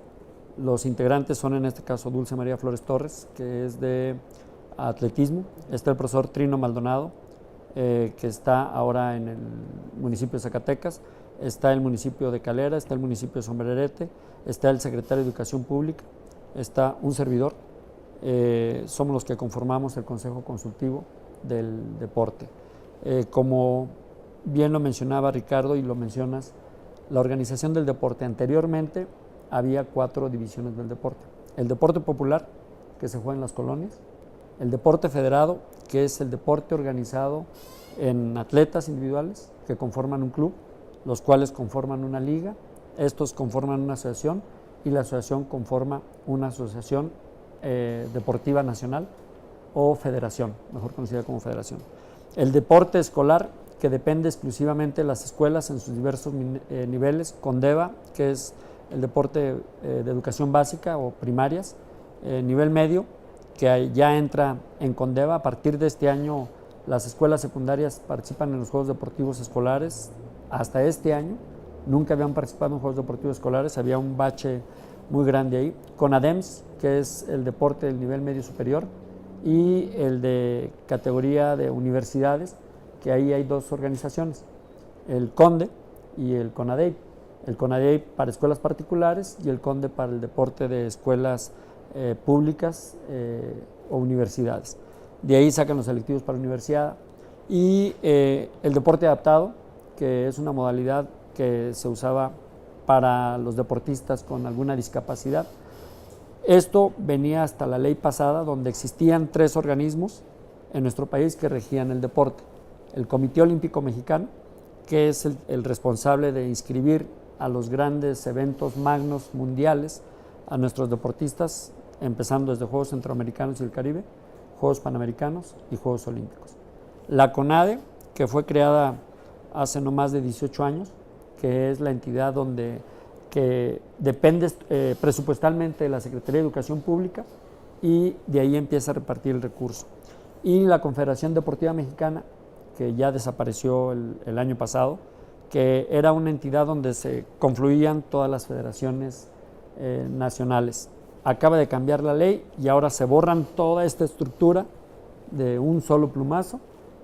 Los integrantes son en este caso Dulce María Flores Torres, que es de atletismo. Está el profesor Trino Maldonado, que está ahora en el municipio de Zacatecas. Está el municipio de Calera, está el municipio de Sombrerete, está el secretario de Educación Pública, está un servidor. Somos los que conformamos el Consejo Consultivo del Deporte. Como bien lo mencionaba Ricardo y lo mencionas, la organización del deporte anteriormente había 4 divisiones del deporte. El deporte popular, que se juega en las colonias, el deporte federado, que es el deporte organizado en atletas individuales que conforman un club, los cuales conforman una liga, estos conforman una asociación y la asociación conforma una asociación deportiva nacional o federación, mejor conocida como federación. El deporte escolar, que depende exclusivamente de las escuelas en sus diversos niveles, CONDEVA, que es el deporte de educación básica o primarias, nivel medio, que ya entra en CONDEVA. A partir de este año, las escuelas secundarias participan en los Juegos Deportivos Escolares. Hasta este año nunca habían participado en Juegos Deportivos Escolares, había un bache muy grande ahí. CONADEMS, que es el deporte del nivel medio superior, y el de categoría de universidades, que ahí hay 2 organizaciones, el CONDE y el CONADEIP. El CONADEIP para escuelas particulares y el CONDE para el deporte de escuelas públicas o universidades. De ahí sacan los selectivos para la universidad. Y el deporte adaptado, que es una modalidad que se usaba para los deportistas con alguna discapacidad. Esto venía hasta la ley pasada, donde existían 3 organismos en nuestro país que regían el deporte. El Comité Olímpico Mexicano, que es el responsable de inscribir a los grandes eventos magnos mundiales a nuestros deportistas, empezando desde Juegos Centroamericanos y del Caribe, Juegos Panamericanos y Juegos Olímpicos. La CONADE, que fue creada hace no más de 18 años, que es la entidad que depende presupuestalmente de la Secretaría de Educación Pública, y de ahí empieza a repartir el recurso. Y la Confederación Deportiva Mexicana, que ya desapareció el año pasado, que era una entidad donde se confluían todas las federaciones nacionales. Acaba de cambiar la ley y ahora se borran toda esta estructura de un solo plumazo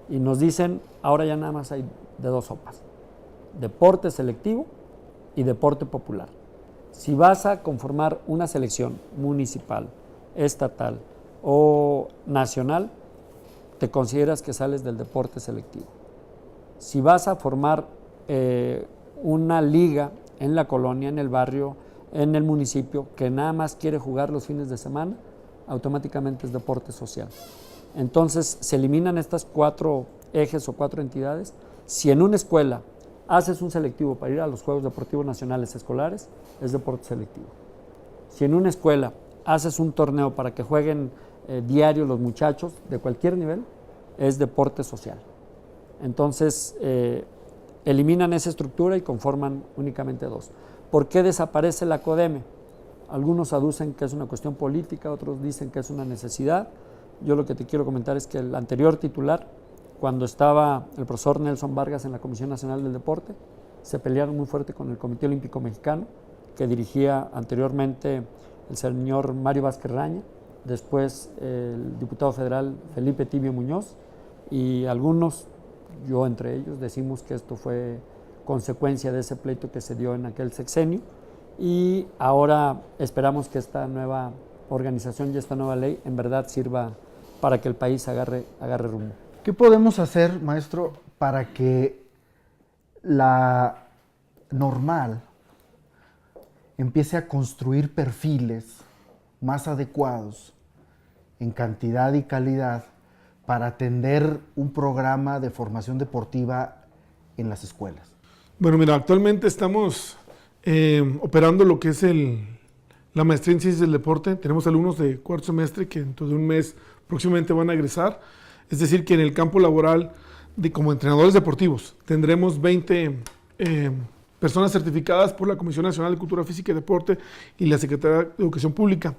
y nos dicen, ahora ya nada más hay de dos sopas: deporte selectivo y deporte popular. Si vas a conformar una selección municipal, estatal o nacional, te consideras que sales del deporte selectivo. Si vas a formar una liga en la colonia, en el barrio, en el municipio, que nada más quiere jugar los fines de semana, automáticamente es deporte social. Entonces se eliminan estas 4 ejes o 4 entidades. Si en una escuela haces un selectivo para ir a los Juegos Deportivos Nacionales Escolares, es deporte selectivo. Si en una escuela haces un torneo para que jueguen diario los muchachos de cualquier nivel, es deporte social. Entonces eliminan esa estructura y conforman únicamente 2. ¿Por qué desaparece la CODEME? Algunos aducen que es una cuestión política, otros dicen que es una necesidad. Yo lo que te quiero comentar es que el anterior titular, cuando estaba el profesor Nelson Vargas en la Comisión Nacional del Deporte, se pelearon muy fuerte con el Comité Olímpico Mexicano, que dirigía anteriormente el señor Mario Vázquez Raña, después el diputado federal Felipe Tibio Muñoz, y algunos, yo entre ellos, decimos que esto fue consecuencia de ese pleito que se dio en aquel sexenio, y ahora esperamos que esta nueva organización y esta nueva ley en verdad sirva para que el país agarre rumbo. ¿Qué podemos hacer, maestro, para que la normal empiece a construir perfiles más adecuados en cantidad y calidad para atender un programa de formación deportiva en las escuelas? Bueno, mira, actualmente estamos operando lo que es la maestría en Ciencias del Deporte. Tenemos alumnos de 4º semestre que dentro de un mes próximamente van a egresar. Es decir, que en el campo laboral, como entrenadores deportivos, tendremos 20 personas certificadas por la Comisión Nacional de Cultura Física y Deporte y la Secretaría de Educación Pública.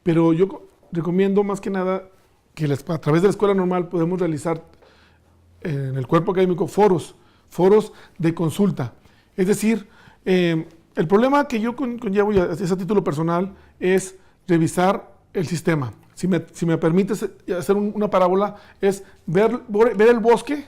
Pero yo recomiendo más que nada que a través de la escuela normal podemos realizar en el cuerpo académico foros de consulta. Es decir, el problema que yo conllevo, y es a título personal, es revisar el sistema. Si me permites hacer una parábola, es ver el bosque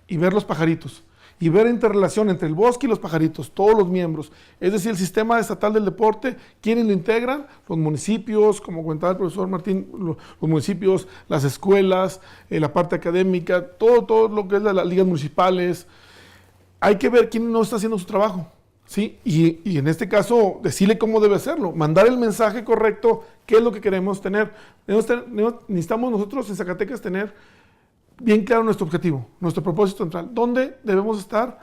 y ver los pajaritos. Y ver la interrelación entre el bosque y los pajaritos, todos los miembros. Es decir, el sistema estatal del deporte, ¿quiénes lo integran? Los municipios, como comentaba el profesor Martín, los municipios, las escuelas, la parte académica, todo lo que es las ligas municipales. Hay que ver quién no está haciendo su trabajo, ¿sí? Y en este caso, decirle cómo debe hacerlo, mandar el mensaje correcto, qué es lo que queremos tener. Necesitamos nosotros en Zacatecas tener bien claro nuestro objetivo, nuestro propósito central, dónde debemos estar.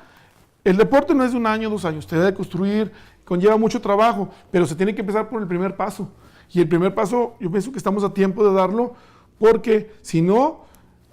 El deporte no es de 1 año, 2 años, se debe construir, conlleva mucho trabajo, pero se tiene que empezar por el primer paso. Y el primer paso, yo pienso que estamos a tiempo de darlo, porque si no,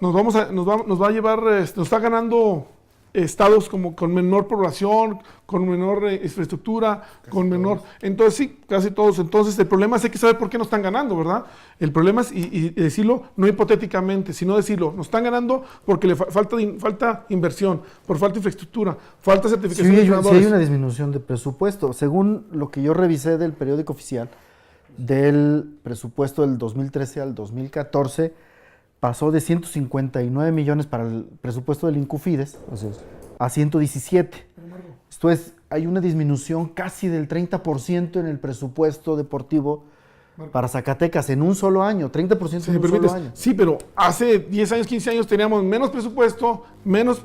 nos va a llevar, nos está ganando estados como con menor población, con menor infraestructura, con menor... Entonces sí, casi todos. Entonces el problema es hay que saber por qué nos están ganando, ¿verdad? El problema es, y decirlo no hipotéticamente, sino decirlo, nos están ganando porque le falta inversión, por falta de infraestructura, falta certificación de entrenadores. Sí hay una disminución de presupuesto. Según lo que yo revisé del periódico oficial, del presupuesto del 2013 al 2014, pasó de 159 millones para el presupuesto del Incufides a 117. Esto es, hay una disminución casi del 30% en el presupuesto deportivo para Zacatecas en un solo año, 30% en un solo año. Sí, pero hace 10 años, 15 años teníamos menos presupuesto, menos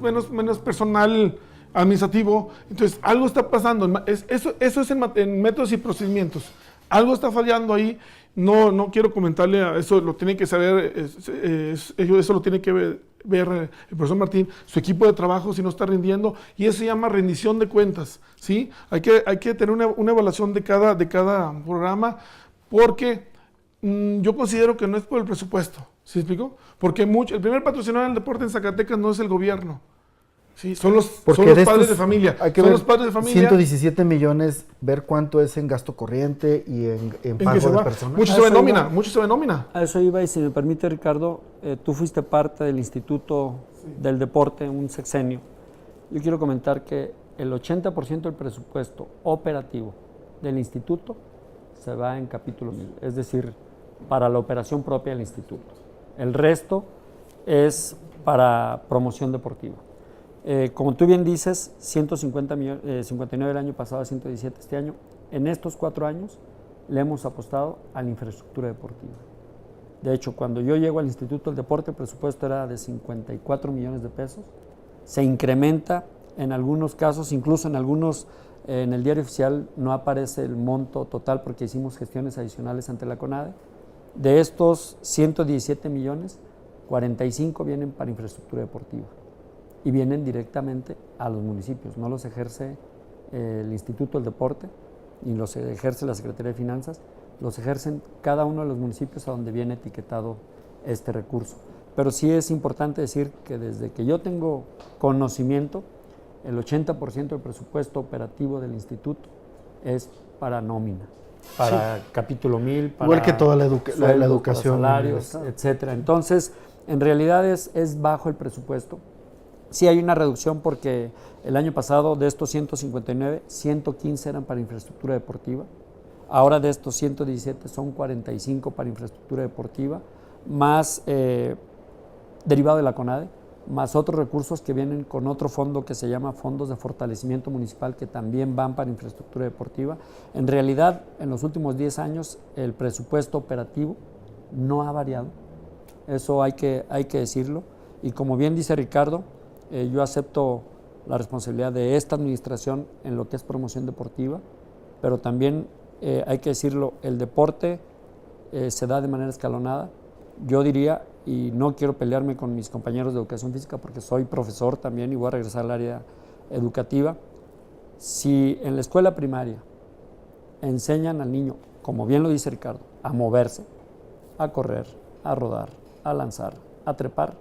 personal administrativo. Entonces, algo está pasando. Eso es en métodos y procedimientos. Algo está fallando ahí. No quiero comentarle a eso, lo tiene que saber, eso lo tiene que ver el profesor Martín, su equipo de trabajo si no está rindiendo, y eso se llama rendición de cuentas, ¿sí? Hay que tener una evaluación de cada programa, porque yo considero que no es por el presupuesto, ¿sí me explico? Porque el primer patrocinador del deporte en Zacatecas no es el gobierno, ¿sí? Son los padres de familia. Hay que son ver los padres de familia. 117 millones, ver cuánto es en gasto corriente y en pago de personas. Mucho se ve en nómina. A eso iba, y si me permite, Ricardo, tú fuiste parte del Instituto del Deporte un sexenio. Yo quiero comentar que el 80% del presupuesto operativo del instituto se va en capítulo 1000, es decir, para la operación propia del instituto. El resto es para promoción deportiva. Como tú bien dices, 59 el año pasado, 117 este año. En estos 4 años le hemos apostado a la infraestructura deportiva. De hecho, cuando yo llego al Instituto del Deporte, el presupuesto era de 54 millones de pesos. Se incrementa en algunos casos, incluso en algunos, en el diario oficial no aparece el monto total porque hicimos gestiones adicionales ante la CONADE. De estos 117 millones, 45 vienen para infraestructura deportiva y vienen directamente a los municipios. No los ejerce el Instituto del Deporte ni los ejerce la Secretaría de Finanzas, los ejercen cada uno de los municipios a donde viene etiquetado este recurso. Pero sí es importante decir que desde que yo tengo conocimiento, el 80% del presupuesto operativo del instituto es para nómina, para capítulo 1000, para igual que toda la educación, para salarios, etcétera. Entonces, en realidad es bajo el presupuesto. Sí hay una reducción porque el año pasado de estos 159, 115 eran para infraestructura deportiva. Ahora de estos 117 son 45 para infraestructura deportiva, más derivado de la CONADE, más otros recursos que vienen con otro fondo que se llama Fondos de Fortalecimiento Municipal, que también van para infraestructura deportiva. En realidad, en los últimos 10 años, el presupuesto operativo no ha variado. Eso hay que decirlo. Y como bien dice Ricardo, yo acepto la responsabilidad de esta administración en lo que es promoción deportiva, pero también hay que decirlo, el deporte se da de manera escalonada. Yo diría, y no quiero pelearme con mis compañeros de educación física porque soy profesor también y voy a regresar al área educativa, si en la escuela primaria enseñan al niño, como bien lo dice Ricardo, a moverse, a correr, a rodar, a lanzar, a trepar,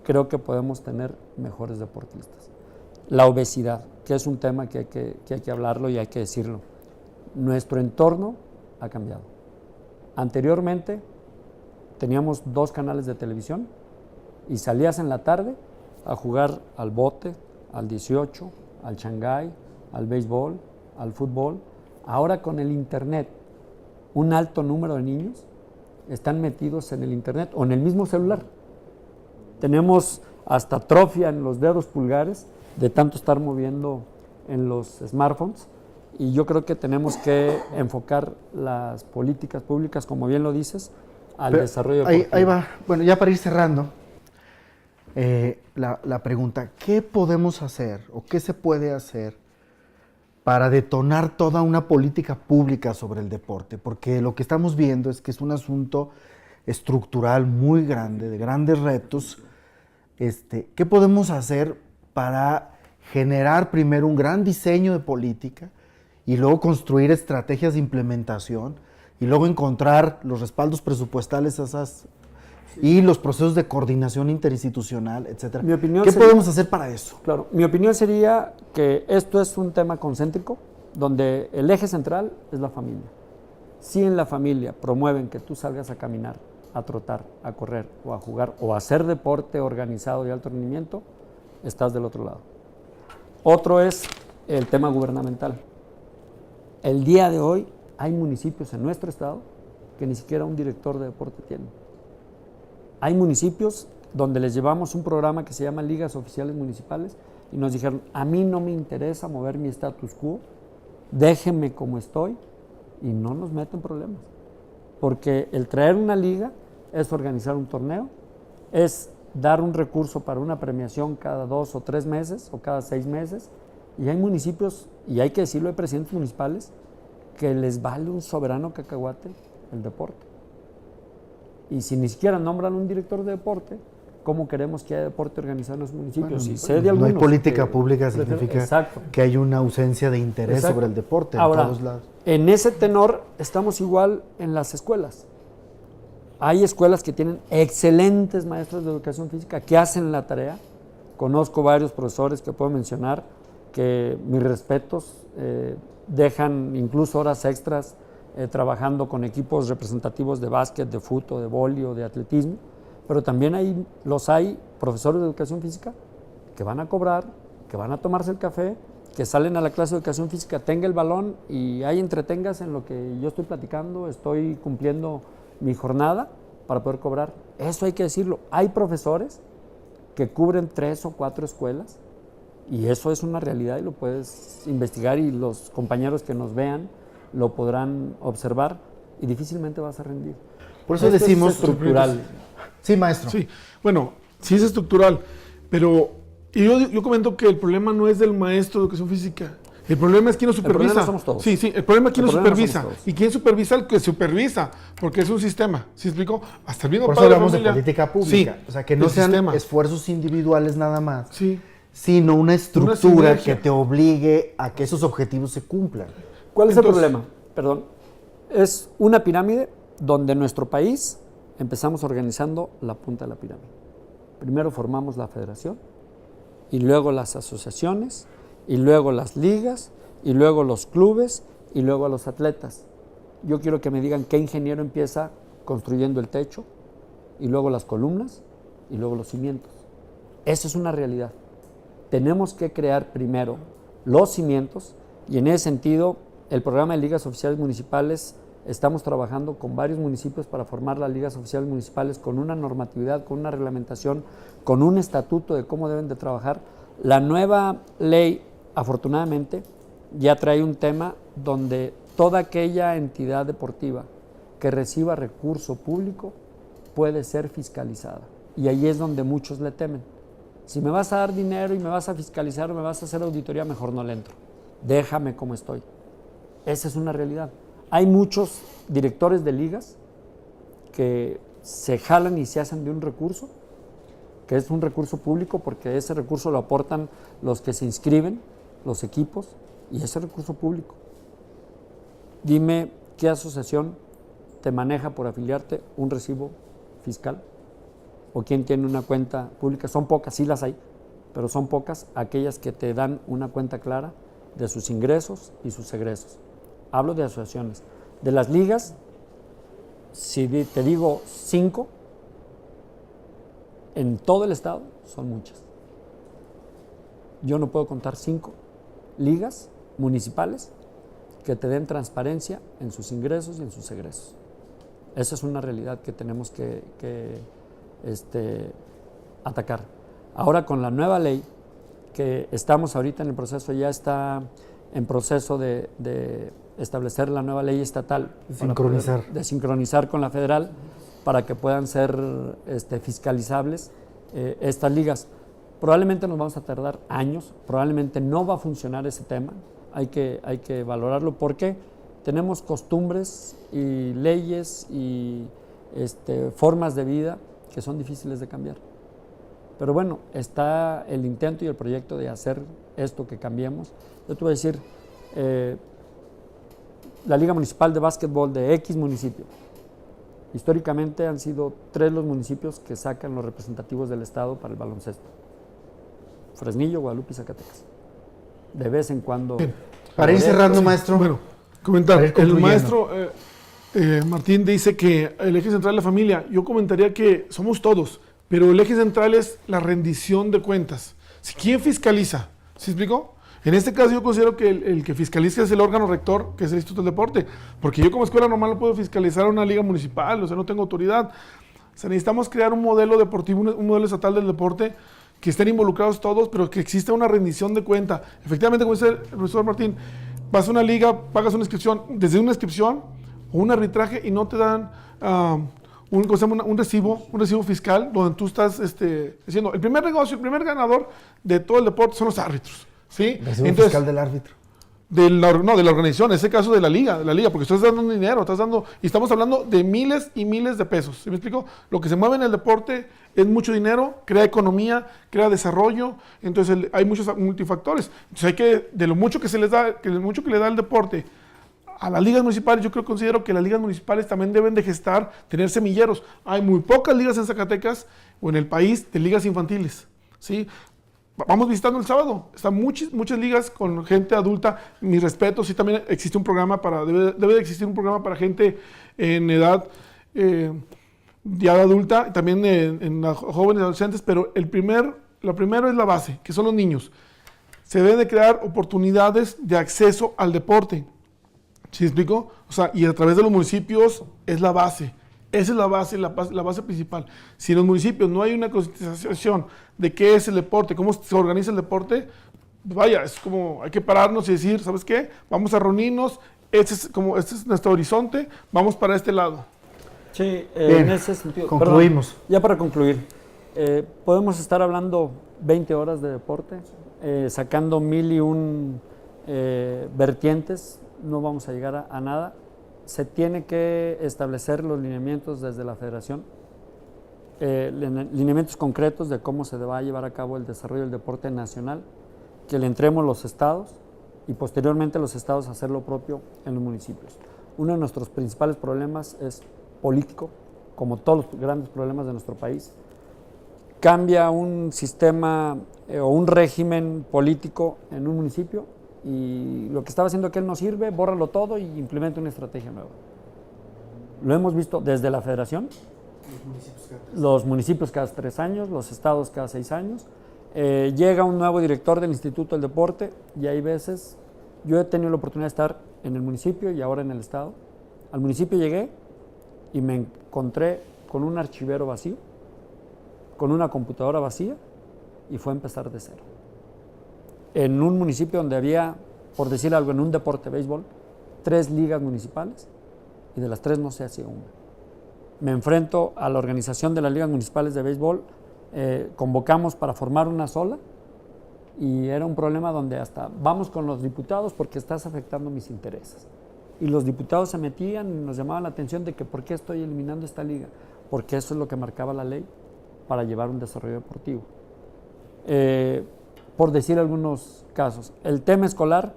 creo que podemos tener mejores deportistas. La obesidad, que es un tema que hay que hablarlo y hay que decirlo. Nuestro entorno ha cambiado. Anteriormente teníamos 2 canales de televisión y salías en la tarde a jugar al bote, al 18, al Shanghái, al béisbol, al fútbol. Ahora con el internet, un alto número de niños están metidos en el internet o en el mismo celular. Tenemos hasta atrofia en los dedos pulgares de tanto estar moviendo en los smartphones, y yo creo que tenemos que enfocar las políticas públicas, como bien lo dices, al desarrollo deportivo. Ahí va. Bueno, ya para ir cerrando, la pregunta, ¿qué podemos hacer o qué se puede hacer para detonar toda una política pública sobre el deporte? Porque lo que estamos viendo es que es un asunto estructural muy grande, de grandes retos. ¿Qué podemos hacer para generar primero un gran diseño de política y luego construir estrategias de implementación y luego encontrar los respaldos presupuestales y los procesos de coordinación interinstitucional, etcétera? ¿Qué podemos hacer para eso? Claro, mi opinión sería que esto es un tema concéntrico donde el eje central es la familia. Si en la familia promueven que tú salgas a caminar, a trotar, a correr o a jugar o a hacer deporte organizado de alto rendimiento, estás del otro lado. Otro es el tema gubernamental. El día de hoy hay municipios en nuestro estado que ni siquiera un director de deporte tienen. Hay municipios donde les llevamos un programa que se llama Ligas Oficiales Municipales y nos dijeron, a mí no me interesa mover mi status quo, déjenme como estoy, y no nos meten problemas. Porque el traer una liga es organizar un torneo, es dar un recurso para una premiación cada 2 o 3 meses o cada 6 meses, y hay municipios, y hay que decirlo, hay presidentes municipales que les vale un soberano cacahuate el deporte. Y si ni siquiera nombran un director de deporte, cómo queremos que haya deporte organizado en los municipios. Bueno, Si sé de no hay algunos política que pública, prefieren- significa Exacto. que hay una ausencia de interés Exacto. sobre el deporte Ahora, en todos lados. en ese tenor estamos igual en las escuelas. Hay escuelas que tienen excelentes maestros de educación física que hacen la tarea. Conozco varios profesores que puedo mencionar que, mis respetos, dejan incluso horas extras trabajando con equipos representativos de básquet, de fútbol, de vóley o de atletismo, pero también hay profesores de educación física que van a cobrar, que van a tomarse el café, que salen a la clase de educación física, tenga el balón y ahí entretengas en lo que yo estoy platicando, estoy cumpliendo mi jornada para poder cobrar. Eso hay que decirlo. Hay profesores que cubren 3 o 4 escuelas y eso es una realidad y lo puedes investigar y los compañeros que nos vean lo podrán observar y difícilmente vas a rendir. Por eso Esto decimos... es estructural. Sí, maestro. Sí, bueno, sí es estructural, pero yo comento que el problema no es del maestro de educación física. El problema es quién lo supervisa. problema somos todos. Sí, el problema es quién El lo problema supervisa. somos todos. ¿Y quién supervisa? El que supervisa, porque es un sistema. ¿Sí explico? Hasta el mismo Por eso padre hablamos de familia. política pública. Sí, O sea, que no el sean sistema. esfuerzos individuales nada más, Sí. sino una estructura sinergia. que te obligue a que esos objetivos se cumplan. ¿Cuál es Entonces- el problema? Perdón. Es una pirámide donde en nuestro país empezamos organizando la punta de la pirámide. Primero formamos la federación, y luego las asociaciones, y luego las ligas, y luego los clubes, y luego a los atletas. Yo quiero que me digan qué ingeniero empieza construyendo el techo, y luego las columnas, y luego los cimientos. Eso es una realidad. Tenemos que crear primero los cimientos, y en ese sentido, el programa de ligas oficiales municipales, estamos trabajando con varios municipios para formar las ligas oficiales municipales con una normatividad, con una reglamentación, con un estatuto de cómo deben de trabajar. La nueva ley, afortunadamente, ya trae un tema donde toda aquella entidad deportiva que reciba recurso público puede ser fiscalizada. Y ahí es donde muchos le temen. Si me vas a dar dinero y me vas a fiscalizar o me vas a hacer auditoría, mejor no le entro. Déjame como estoy. Esa es una realidad. Hay muchos directores de ligas que se jalan y se hacen de un recurso, que es un recurso público, porque ese recurso lo aportan los que se inscriben, los equipos, y ese recurso público. Dime qué asociación te maneja por afiliarte un recibo fiscal, o quién tiene una cuenta pública. Son pocas, sí las hay, pero son pocas aquellas que te dan una cuenta clara de sus ingresos y sus egresos. Hablo de asociaciones. De las ligas, si te digo 5, en todo el estado son muchas. Yo no puedo contar 5 ligas municipales que te den transparencia en sus ingresos y en sus egresos. Esa es una realidad que tenemos que atacar. Ahora, con la nueva ley, que estamos ahorita en el proceso, ya está en proceso de establecer la nueva ley estatal. Sincronizar. De sincronizar con la federal para que puedan ser fiscalizables estas ligas. Probablemente nos vamos a tardar años, probablemente no va a funcionar ese tema, hay que valorarlo porque tenemos costumbres y leyes y formas de vida que son difíciles de cambiar. Pero bueno, está el intento y el proyecto de hacer esto que cambiemos. Yo te voy a decir, la Liga Municipal de Básquetbol de X municipio, históricamente han sido 3 los municipios que sacan los representativos del Estado para el baloncesto: Fresnillo, Guadalupe y Zacatecas. De vez en cuando. Bien. Para ir cerrando, maestro. Bueno, comentar. Para ir El concluyendo. maestro Martín dice que el eje central es la familia. Yo comentaría que somos todos, pero el eje central es la rendición de cuentas. ¿Quién fiscaliza? ¿Sí explicó? En este caso yo considero que el que fiscaliza es el órgano rector, que es el Instituto del Deporte, porque yo como escuela normal no puedo fiscalizar una liga municipal, o sea, no tengo autoridad. O sea, necesitamos crear un modelo deportivo, un modelo estatal del deporte, que estén involucrados todos, pero que exista una rendición de cuenta. Efectivamente, como dice el profesor Martín, vas a una liga, pagas una inscripción, desde una inscripción o un arbitraje y no te dan un recibo fiscal donde tú estás diciendo, el primer negocio, el primer ganador de todo el deporte son los árbitros. ¿Sí? Recibo fiscal del árbitro. de la organización, en ese caso de la liga, porque estás dando dinero, y estamos hablando de miles y miles de pesos. ¿Sí me explico? Lo que se mueve en el deporte es mucho dinero, crea economía, crea desarrollo, entonces hay muchos multifactores. Entonces hay que, de lo mucho que se les da, que lo mucho que le da el deporte a las ligas municipales, considero que las ligas municipales también deben de gestar, tener semilleros. Hay muy pocas ligas en Zacatecas o en el país de ligas infantiles, ¿sí? Vamos visitando el sábado, están muchas ligas con gente adulta, mis respetos, sí también existe un programa debe de existir un programa para gente en edad ya adulta, también en jóvenes adolescentes, pero lo primero es la base, que son los niños. Se deben de crear oportunidades de acceso al deporte, ¿sí me explico? O sea, y a través de los municipios es la base. Esa es la base principal. Si en los municipios no hay una concientización de qué es el deporte, cómo se organiza el deporte, pues vaya, es como hay que pararnos y decir, ¿sabes qué? Vamos a reunirnos, este es nuestro horizonte, vamos para este lado. Sí, Bien, en ese sentido. concluimos. Perdón, ya para concluir, podemos estar hablando 20 horas de deporte, sacando 1001 vertientes, no vamos a llegar a nada. Se tiene que establecer los lineamientos desde la federación, lineamientos concretos de cómo se va a llevar a cabo el desarrollo del deporte nacional, que le entremos los estados y posteriormente los estados hacer lo propio en los municipios. Uno de nuestros principales problemas es político, como todos los grandes problemas de nuestro país. Cambia un sistema o un régimen político en un municipio y lo que estaba haciendo aquel no sirve, bórralo todo y implementa una estrategia nueva. Lo hemos visto desde la federación, los municipios cada 3 años, los estados cada 6 años. Llega un nuevo director del Instituto del Deporte y hay veces, yo he tenido la oportunidad de estar en el municipio y ahora en el estado. Al municipio llegué y me encontré con un archivero vacío, con una computadora vacía y fue a empezar de cero. En un municipio donde había, por decir algo, en un deporte, béisbol, 3 ligas municipales y de las 3 no se hacía una. Me enfrento a la organización de las ligas municipales de béisbol, convocamos para formar una sola y era un problema donde hasta vamos con los diputados porque estás afectando mis intereses. Y los diputados se metían y nos llamaban la atención de que por qué estoy eliminando esta liga, porque eso es lo que marcaba la ley para llevar un desarrollo deportivo. Por decir algunos casos, el tema escolar,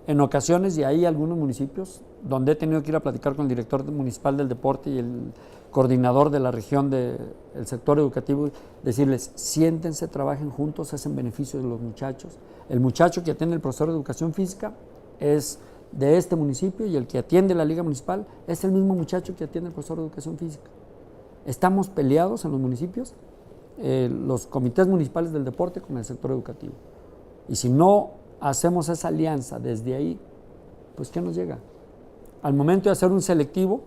en ocasiones, y hay algunos municipios donde he tenido que ir a platicar con el director municipal del deporte y el coordinador de la región del sector educativo, decirles, siéntense, trabajen juntos, es en beneficio de los muchachos. El muchacho que atiende el profesor de educación física es de este municipio y el que atiende la liga municipal es el mismo muchacho que atiende el profesor de educación física. Estamos peleados en los municipios, los comités municipales del deporte con el sector educativo. Y si no hacemos esa alianza desde ahí, pues ¿qué nos llega? Al momento de hacer un selectivo,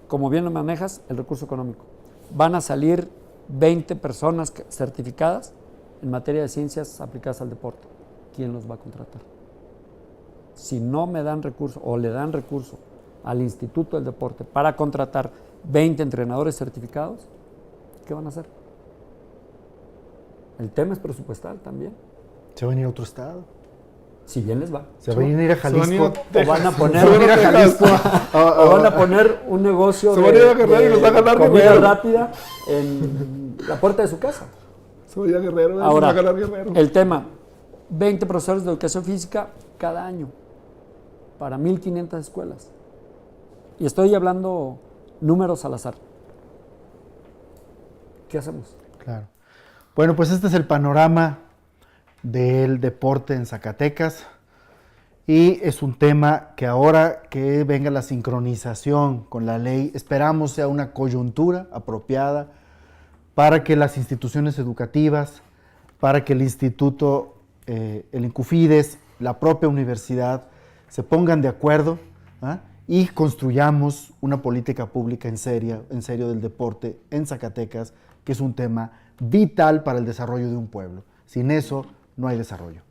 como bien lo manejas, el recurso económico. Van a salir 20 personas certificadas en materia de ciencias aplicadas al deporte. ¿Quién los va a contratar? Si no me dan recurso o le dan recurso al Instituto del Deporte para contratar 20 entrenadores certificados, ¿qué van a hacer? El tema es presupuestal también. ¿Se va a venir a otro estado? Si bien les va. ¿Se va a venir a Jalisco? O van a poner, o van a poner un negocio se van a ir a Guerrero y los va a ganar comida Guerrero rápida en la puerta de su casa. Se va a ir a Guerrero, Ahora, se va a ganar Guerrero. El tema, 20 profesores de educación física cada año para 1,500 escuelas. Y estoy hablando números al azar. ¿Qué hacemos? Claro. Bueno, pues este es el panorama del deporte en Zacatecas y es un tema que ahora que venga la sincronización con la ley, esperamos sea una coyuntura apropiada para que las instituciones educativas, para que el instituto, el Incufides, la propia universidad se pongan de acuerdo, ¿ah? Y construyamos una política pública en serio del deporte en Zacatecas, que es un tema vital para el desarrollo de un pueblo. Sin eso no hay desarrollo.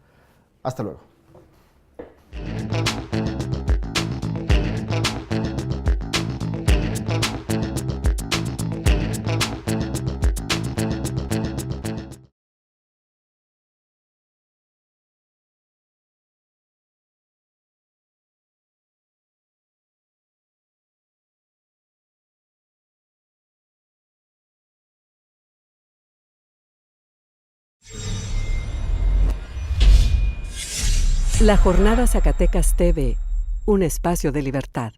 Hasta luego. La Jornada Zacatecas TV, un espacio de libertad.